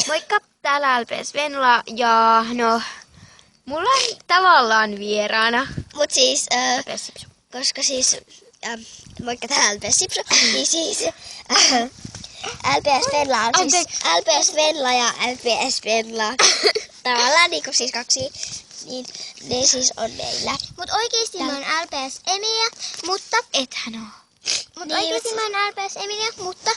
Moikka, täällä LPS Venla ja no, mulla on tavallaan vieraana. Mut siis, LPS Sipsu. koska siis, moikka täällä LPS Sipsu, niin siis LPS Venla on siis LPS Venla ja LPS Venla. Tavallaan niinku siis kaksi, niin ne siis on meillä. Mut oikeesti mä oon LPS Emilia, mutta Ethän oo. Mut oikeesti mä oon LPS Emilia, mutta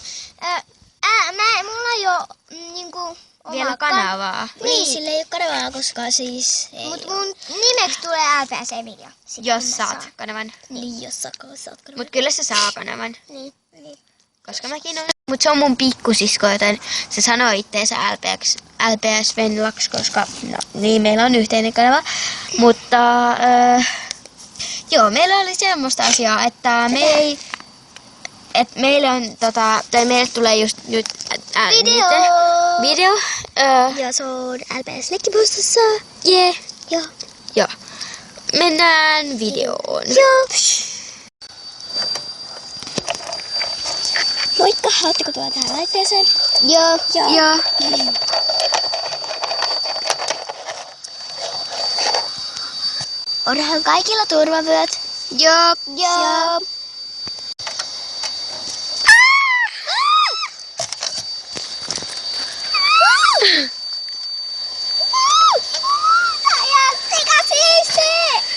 mulla ei oo niinku Vielä kanavaa. Niin, sillä ei oo kanavaa, koska siis ei Mut oo. mun nimeksi tulee LPS Emilia. Sitten Jos kun mä saat saan. kanavan. Niin, jos saat kanavaa. Mut kyllä se saa kanavan. Niin. Koska mäkin on. Mut se on mun pikkusisko, joten se sanoo itteensä LPS Venlaksi, koska no, niin meillä on yhteinen kanava. Mutta joo, meillä oli semmoista asiaa, että meille on tai meille tulee just nyt video. Ja se on LPS Lekkipostassa. Yeah. Joo. Joo. Mennään videoon. Joo. Moikka, haluatteko tulla tähän laitteeseen? Joo. Joo. Onhan kaikilla turvavyöt. Joo. Joo.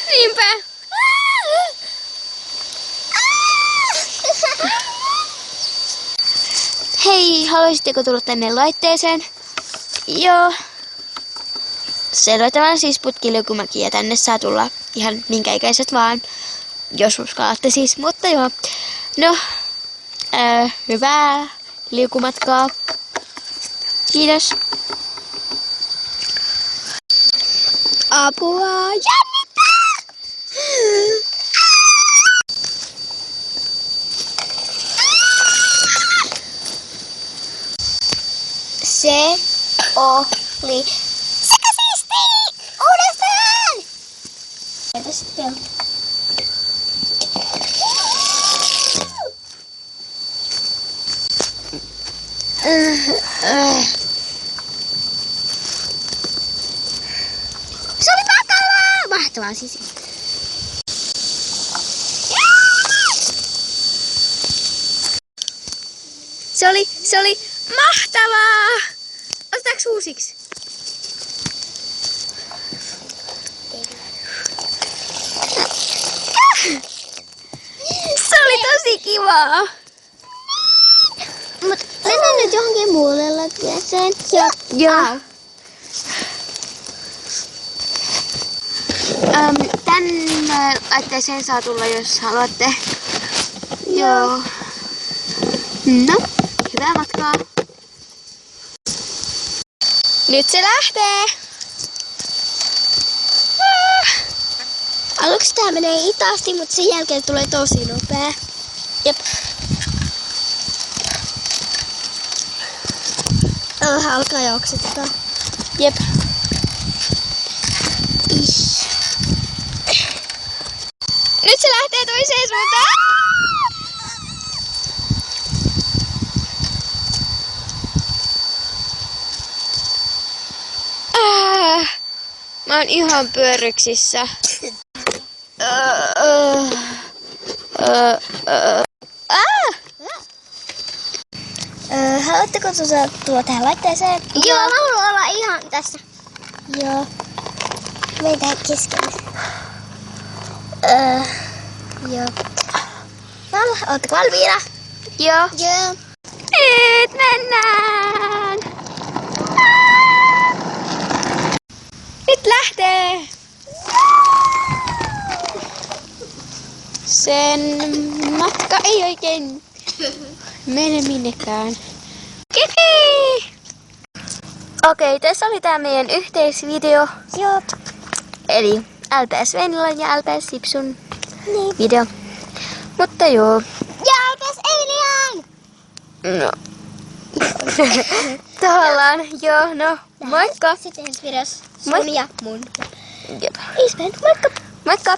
Niinpä. Hei, haluaisitteko tulla tänne laitteeseen? Joo. Se löytävän siis putkiliukumäki ja tänne saa tulla ihan minkä ikäiset vaan, jos uskalatte siis, mutta joo. No, hyvää liukumatkaa. Kiitos. Apua. Se oli sikasiisti! Uudestaan! Entä sitten? Se oli mahtavaa! Mahtavaa siis. Se oli mahtavaa! Otetaanko uusiksi? Se oli tosi kivaa! Mut mennään nyt johonkin muulle laitteeseen. Joo. Tänne laitteeseen saa tulla, jos haluatte. Joo. No, hyvää matkaa. Nyt se lähtee. Aluksi tää menee hitaasti, mutta sen jälkeen tulee tosi nopea. Jep. Alkaa jo oksettaa. Jep. Nyt se lähtee toiseen suuntaan. Mä oon ihan pyörryksissä. Haluatteko tulla tähän laitteeseen? Joo, mä haluan olla ihan tässä. Joo. Meitä keskelle. Joo. Ootteko valmiina? Joo. Joo. Nyt mennään! Nyt lähtee! Sen matka ei oikein mene minnekään. Kiki! Okei, tässä oli tää meidän yhteisvideo. Joo. Eli LPS Venilan ja LPS Sipsun Niin. video. Mutta joo. Ja LPS Emilian! No. Tavallaan, joo, no. Moikka! Sitten ensi videossa Moi. sun ja mun. Jep. Ismen, moikka! Moikka!